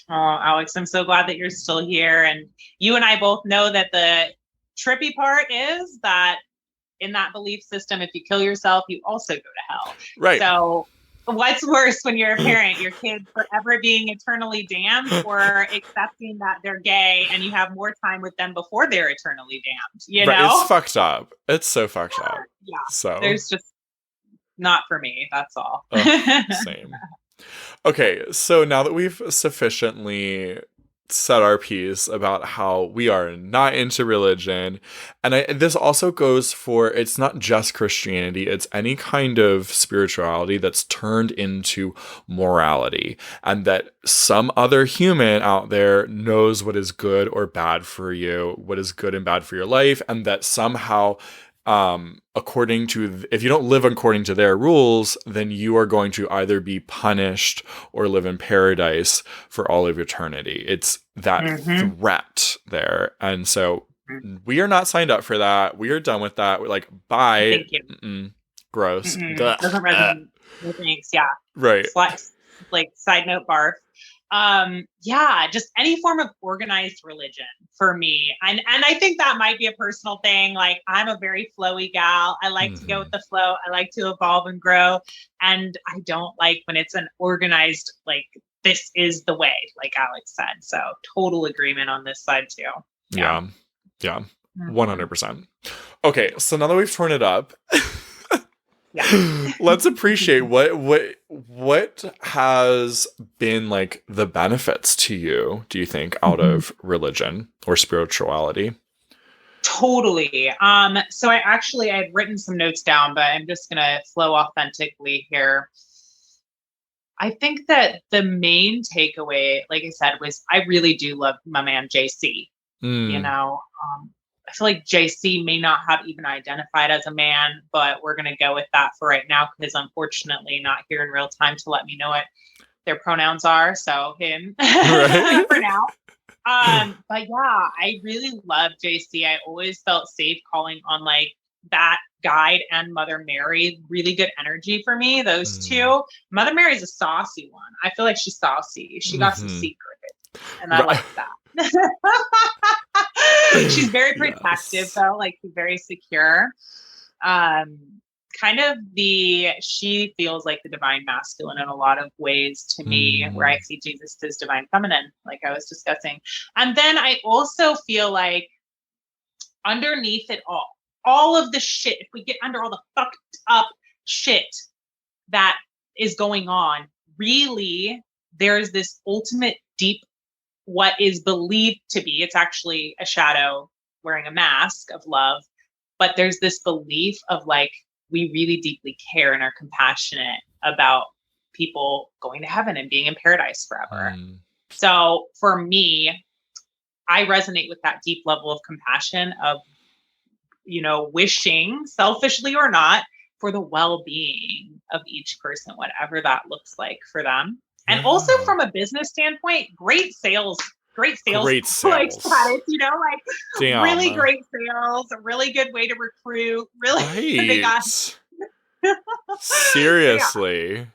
Oh, Alex, I'm so glad that you're still here. And you and I both know that the trippy part is that in that belief system, if you kill yourself, you also go to hell. Right. So what's worse when you're a parent, your kid forever being eternally damned, or accepting that they're gay and you have more time with them before they're eternally damned, you know? It's fucked up. It's so fucked up. Yeah. So there's just not for me. That's all. Same. Okay, so now that we've sufficiently said our piece about how we are not into religion, and this also goes for, it's not just Christianity, it's any kind of spirituality that's turned into morality, and that some other human out there knows what is good or bad for you, what is good and bad for your life, and that somehow according to, if you don't live according to their rules, then you are going to either be punished or live in paradise for all of eternity. It's that threat there. And so we are not signed up for that. We are done with that. We're like, bye. Gross. Doesn't resonate. No thanks. Yeah. Right. Like side note barf. Yeah, just any form of organized religion for me. And I think that might be a personal thing. Like, I'm a very flowy gal. I like to go with the flow. I like to evolve and grow. And I don't like when it's an organized, like, this is the way, like Alex said. So total agreement on this side too. Yeah. 100%. Okay, so now that we've torn it up, let's appreciate what has been like the benefits to you, do you think, out of religion or spirituality? Totally. So I had written some notes down, but I'm just gonna flow authentically here. I think that the main takeaway, like I said, was I really do love my man JC. You know, I feel like JC may not have even identified as a man, but we're going to go with that for right now because unfortunately not here in real time to let me know what their pronouns are. So him Right. for now. But yeah, I really love JC. I always felt safe calling on like that guide and Mother Mary. Really good energy for me. Those two. Mother Mary's a saucy one. I feel like she's saucy. She got some secrets, and I like that. She's very protective though, like she's very secure. Kind of she feels like the divine masculine in a lot of ways to me, where I see Jesus as divine feminine, like I was discussing. And then I also feel like underneath it all of the shit, if we get under all the fucked up shit that is going on, really, there's this ultimate deep, what is believed to be, it's actually a shadow wearing a mask of love, but there's this belief of like, we really deeply care and are compassionate about people going to heaven and being in paradise forever. So for me, I resonate with that deep level of compassion of, wishing, selfishly or not, for the well-being of each person, whatever that looks like for them. And also from a business standpoint, great sales like status, really great sales, a really good way to recruit, really they got seriously. Yeah,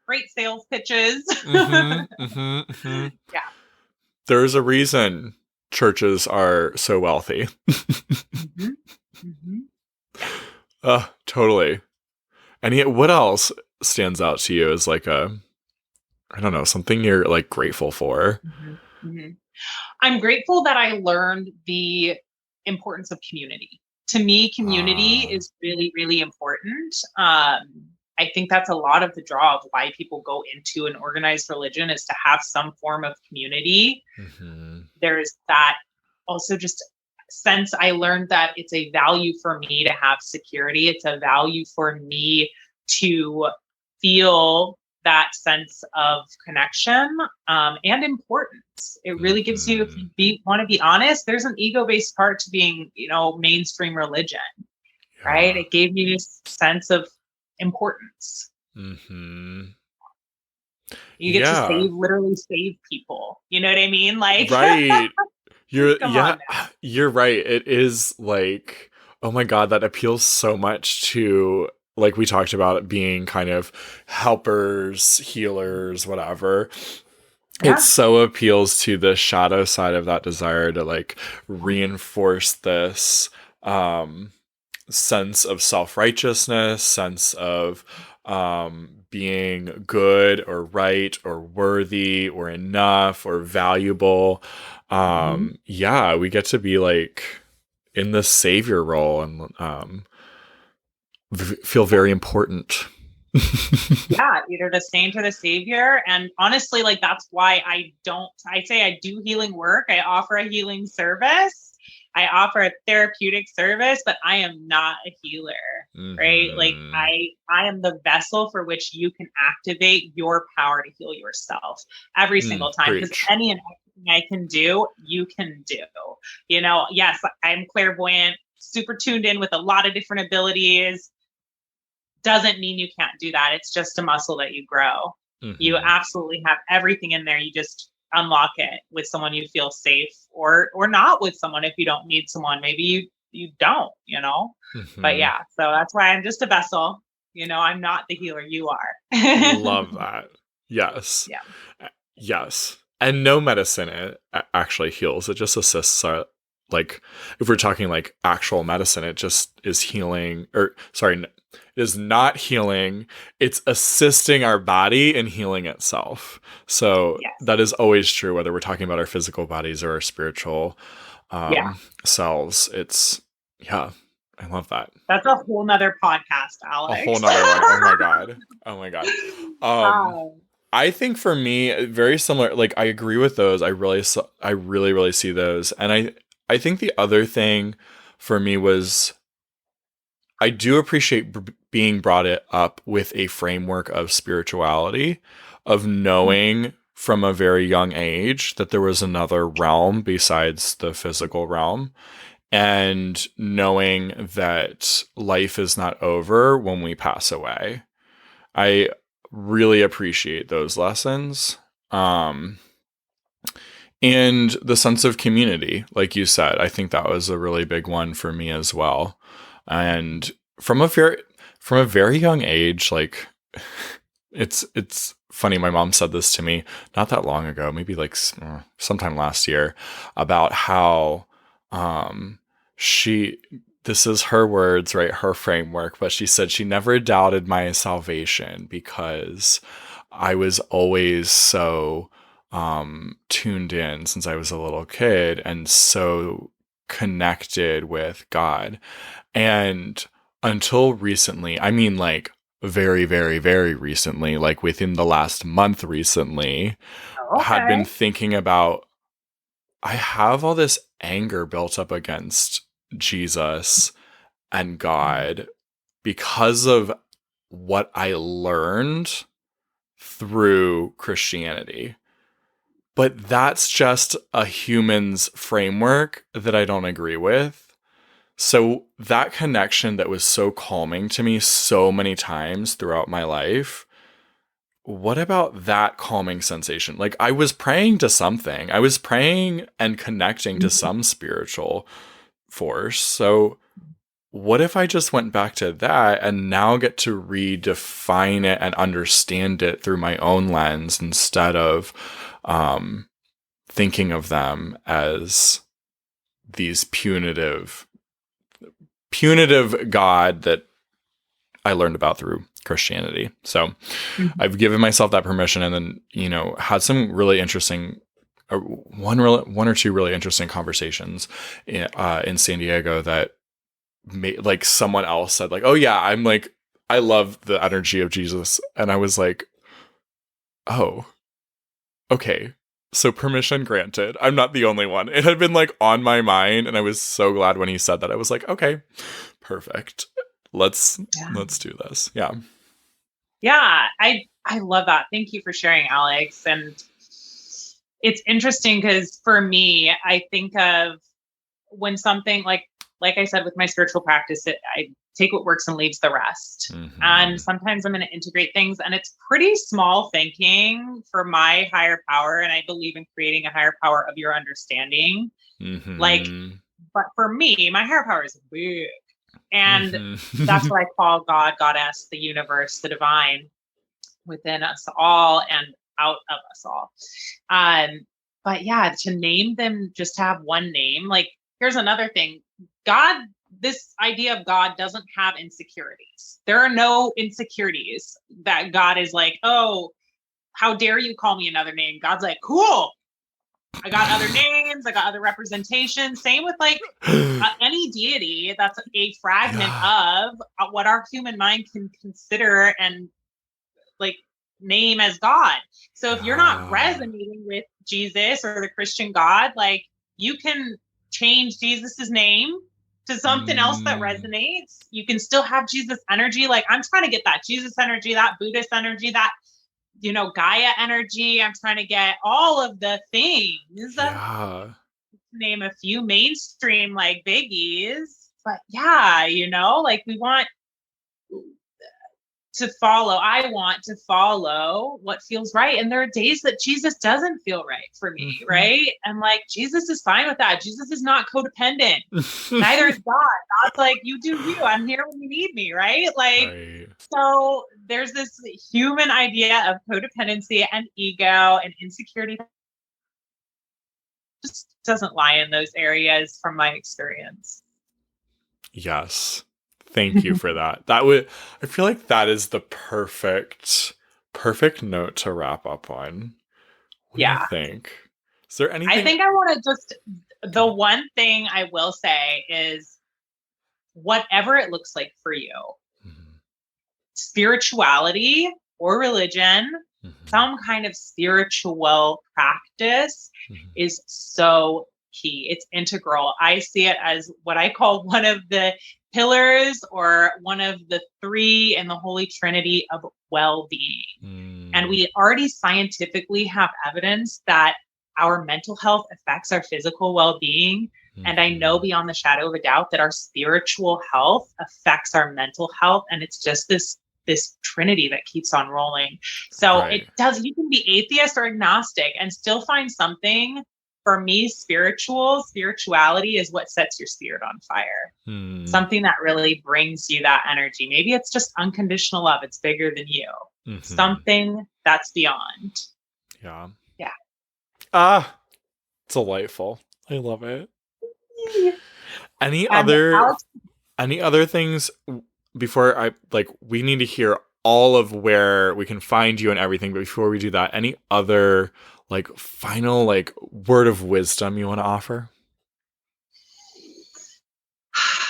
great sales pitches. Yeah. There's a reason churches are so wealthy. Totally. And yet, what else stands out to you as like I don't know, something you're like grateful for? I'm grateful that I learned the importance of community. To me, community is really, really important. I think that's a lot of the draw of why people go into an organized religion, is to have some form of community. There's that also just sense. I learned that it's a value for me to have security. It's a value for me to feel that sense of connection and importance. It really gives you, if you want to be honest, there's an ego-based part to being, mainstream religion, right? It gave you a sense of importance. You get to literally save people. You know what I mean? Like, right. You're right. It is like, oh my God, that appeals so much to, like we talked about, it being kind of helpers, healers, whatever. It so appeals to the shadow side of that desire to like reinforce this sense of self-righteousness, sense of being good or right or worthy or enough or valuable. We get to be like in the savior role and feel very important. Either the saint or the savior. And honestly, like that's why I say I do healing work. I offer a healing service. I offer a therapeutic service, but I am not a healer, right? Like I am the vessel for which you can activate your power to heal yourself every single time. Because any and everything I can do, you can do. Yes, I'm clairvoyant, super tuned in with a lot of different abilities. Doesn't mean you can't do that. It's just a muscle that you grow. You absolutely have everything in there. You just unlock it with someone you feel safe, or not with someone if you don't need someone. Maybe you don't, But yeah, so that's why I'm just a vessel. I'm not the healer. You are. Love that. Yes. Yeah. Yes. And no medicine actually heals. It just assists our, like, if we're talking like actual medicine, it just is healing, it is not healing. It's assisting our body in healing itself. So that is always true, whether we're talking about our physical bodies or our spiritual selves. It's, I love that. That's a whole nother podcast, Alex. A whole nother one. Oh my God. I think for me, very similar, like I agree with those. I really, really see those. And I think the other thing for me was, I do appreciate being brought up with a framework of spirituality, of knowing from a very young age that there was another realm besides the physical realm. and knowing that life is not over when we pass away. I really appreciate those lessons. And the sense of community, like you said, I think that was a really big one for me as well. And from a very young age, like it's funny. My mom said this to me not that long ago, maybe like sometime last year, about how she this is her words, right? Her framework, but she said she never doubted my salvation because I was always so tuned in since I was a little kid and so connected with God. And until recently, I mean, like very, very, very recently, like within the last month recently, had been Okay. thinking about I have all this anger built up against Jesus and God because of what I learned through Christianity. But that's just a human's framework that I don't agree with. So that connection that was so calming to me so many times throughout my life, what about that calming sensation? Like I was praying to something. I was praying and connecting to Mhm. some spiritual force. So what if I just went back to that and now get to redefine it and understand it through my own lens instead of thinking of them as these punitive God that I learned about through Christianity. So Mhm. I've given myself that permission, and then had some really interesting. One or two really interesting conversations in San Diego that made, like, someone else said, like, oh yeah, I'm like, I love the energy of Jesus, and I was like, oh, okay, so permission granted. I'm not the only one. It had been like on my mind, and I was so glad when he said that. I was like, okay, perfect. Let's Yeah. let's do this. Yeah. Yeah, I love that. Thank you for sharing, Alex. And it's interesting because for me, I think of when something like I said with my spiritual practice, I take what works and leaves the rest. And Mm-hmm. sometimes I'm going to integrate things, and it's pretty small thinking for my higher power. And I believe in creating a higher power of your understanding. Like, Mm-hmm. but for me, my higher power is big. And that's Mm-hmm. what I call God, Goddess, the universe, the divine within us all and out of us all. Um, but yeah, to name them, just to have one name. Like, here's another thing. God, this idea of God doesn't have insecurities. There are no insecurities that God is like, oh, how dare you call me another name? God's like, cool. I got other names. I got other representations. Same with like any deity that's a fragment Yeah. of what our human mind can consider and like name as God. So if you're not Yeah. resonating with Jesus or the Christian God, like you can change Jesus's name to something else that Mm. resonates. You can still have Jesus energy. Like I'm trying to get that Jesus energy, that Buddhist energy, that Gaia energy. I'm trying to get all of the things. Yeah. Name a few mainstream like biggies. But yeah, like we want to follow. I want to follow what feels right. And there are days that Jesus doesn't feel right for me, Mm-hmm. right? And like Jesus is fine with that. Jesus is not codependent. Neither is God. God's like, you do you. I'm here when you need me, right? Like, Right. so there's this human idea of codependency and ego and insecurity that just doesn't lie in those areas from my experience. Yes. Thank you for that. That would I feel like that is the perfect note to wrap up on. What do you Yeah. think? Is there I anything? think I want to just, the one thing I will say is whatever it looks like for you, Mhm, spirituality or religion, mhm, some kind of spiritual practice mhm, is so key. It's integral. I see it as what I call one of the pillars or one of the three in the Holy Trinity of well being. And mm, we already scientifically have evidence that our mental health affects our physical well being. And I know Mhm. beyond the shadow of a doubt that our spiritual health affects our mental health. And it's just this trinity that keeps on rolling. So it Right. does, you can be atheist or agnostic and still find something. For me, spirituality is what sets your spirit on fire. Hmm. Something that really brings you that energy. Maybe it's just unconditional love. It's bigger than you. Mhm. Something that's beyond. Yeah. Yeah. Ah, delightful. I love it. Any And other Alex, any other things before I like we need to hear all of where we can find you and everything, but before we do that, any other like final like word of wisdom you want to offer?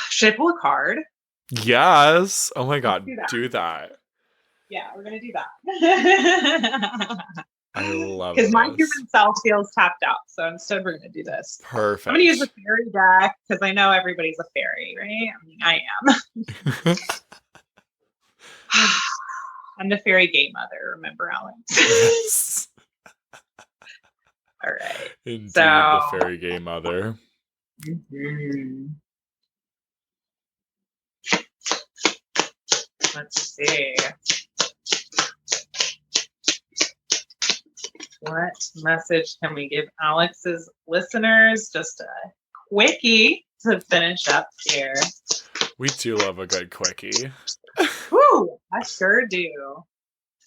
should I pull a card? Yes. Oh my Let's god, do that. do that. Yeah, we're gonna do that. I love Because my this. human self feels tapped out. So instead, we're gonna do this. I'm gonna use the Perfect. fairy deck because I know everybody's a fairy, right? I mean, I am. I'm the fairy game mother. Remember, Alex? Yes. All right. Indeed, the So, fairy game mother. mhm. Let's see. What message can we give Alex's listeners? Just a quickie to finish up here. We do love a good quickie. Woo! I sure do.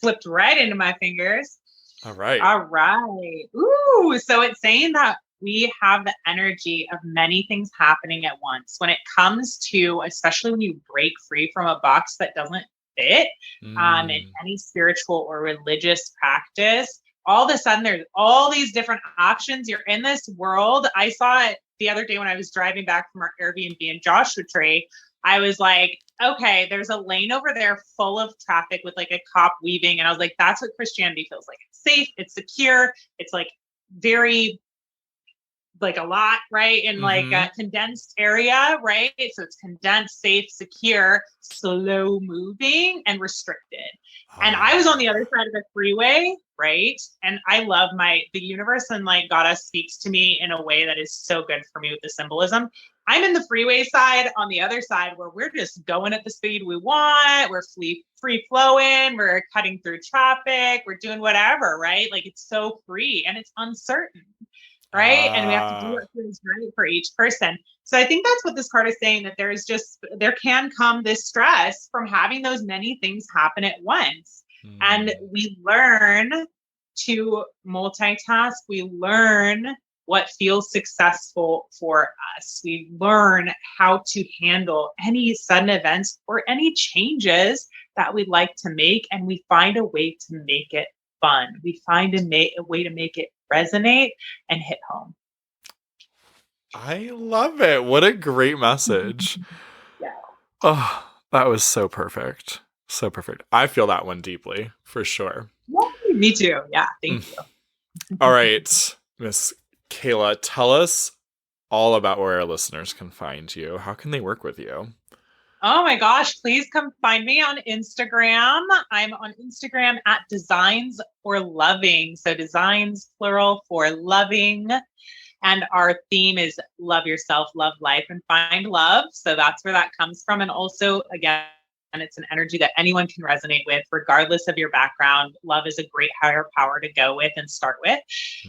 Flipped right into my fingers. All right. All right. Ooh, so it's saying that we have the energy of many things happening at once. When it comes to, especially when you break free from a box that doesn't fit in Mm. any spiritual or religious practice, all of a sudden there's all these different options. You're in this world. I saw it the other day when I was driving back from our Airbnb in Joshua Tree. I was like, okay, there's a lane over there full of traffic with like a cop weaving. And I was like, that's what Christianity feels like. It's safe, it's secure, it's like very like a lot, right? In like Mm-hmm. a condensed area, right? So it's condensed, safe, secure, slow moving, and restricted. And I was on the other Ah. side of the freeway, right? And I love the universe and like Goddess speaks to me in a way that is so good for me with the symbolism. I'm in the freeway side on the other side where we're just going at the speed we want. We're free flowing. We're cutting through traffic. We're doing whatever, right? Like it's so free and it's uncertain, right? And we have to do Ah. what feels right for each person. So I think that's what this card is saying, that there can come this stress from having those many things happen at once. And Mm. we learn to multitask. We learn what feels successful for us. We learn how to handle any sudden events or any changes that we'd like to make. And we find a way to make it fun. We find a way to make it resonate and hit home. I love it. What a great message. Yeah. Oh, that was so perfect. So perfect. I feel that one deeply, for sure. Yay, me too. Yeah. Mm. Thank you. All right, Miss Kayla, tell us all about where our listeners can find you. How can they work with you? Oh my gosh, please come find me on Instagram. I'm on Instagram at Designs for Loving. So designs plural for loving. And our theme is love yourself, love life, and find love. So that's where that comes from. And also, again, and it's an energy that anyone can resonate with, regardless of your background. Love is a great higher power to go with and start with.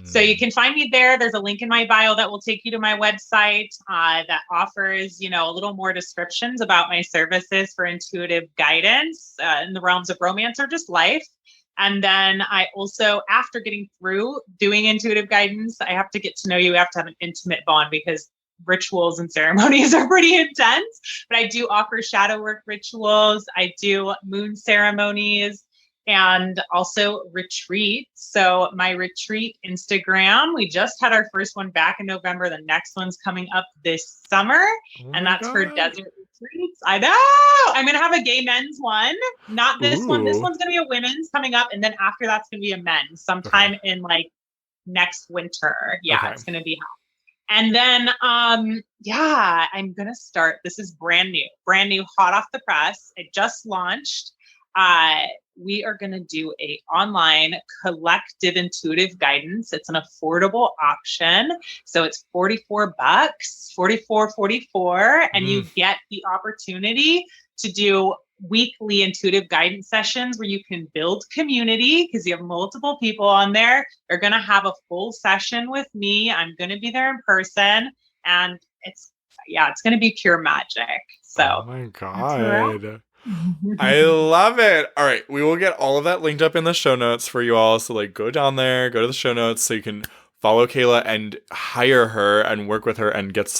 So you Mm. can find me there. There's a link in my bio that will take you to my website that offers, a little more descriptions about my services for intuitive guidance in the realms of romance or just life. And then I also, after getting through doing intuitive guidance, I have to get to know you. We have to have an intimate bond because rituals and ceremonies are pretty intense. But I do offer shadow work rituals. I do moon ceremonies and also retreats. So my retreat Instagram, we just had our first one back in November. The next one's coming up this summer, Oh and my that's for god. desert retreats. I know. I'm going to have a gay men's one. Not this one. This Ooh. one's going to be a women's coming up. And then after that's going to be a men's Okay. sometime in like next winter. Yeah, Okay. it's going to be hot. And then, yeah, I'm going to start. This is brand new, hot off the press. It just launched. Uh, we are going to do a online collective intuitive guidance. It's an affordable option. So it's $44, 44.44, and you get the opportunity to do weekly intuitive guidance sessions where you can build community because you have multiple people on there. You're going to have a full session with me. I'm going to be there in person, and it's going to be pure magic. So, oh my God. I love it. All right. We will get all of that linked up in the show notes for you all. So like go down there, go to the show notes so you can follow Kayla and hire her and work with her and get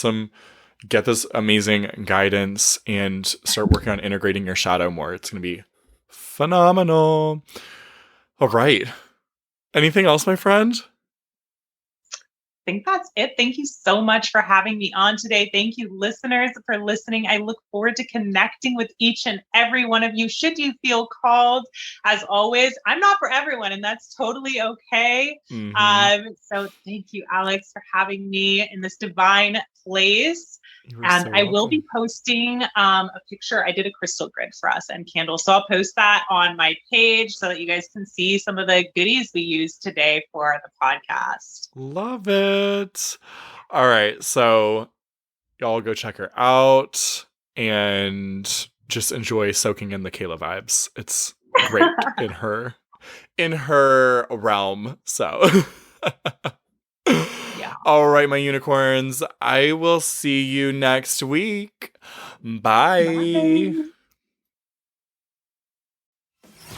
this amazing guidance and start working on integrating your shadow more. It's going to be phenomenal. All right. Anything else, my friend? I think that's it. Thank you so much for having me on today. Thank you, listeners, for listening. I look forward to connecting with each and every one of you. Should you feel called, as always, I'm not for everyone, and that's totally okay. So thank you, Alex, for having me in this divine place. And so I will be posting a picture. I did a crystal grid for us and candles. So I'll post that on my page so that you guys can see some of the goodies we used today for the podcast. Love it. All right. So y'all go check her out and just enjoy soaking in the Kayla vibes. It's great in her realm. So yeah. All right, my unicorns. I will see you next week. Bye. Bye.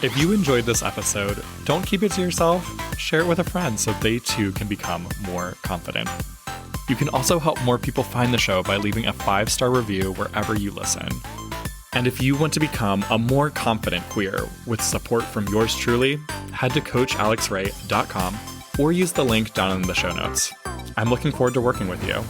If you enjoyed this episode, don't keep it to yourself. Share it with a friend so they too can become more confident. You can also help more people find the show by leaving a 5-star review wherever you listen. And if you want to become a more confident queer with support from yours truly, head to coachalexray.com or use the link down in the show notes. I'm looking forward to working with you.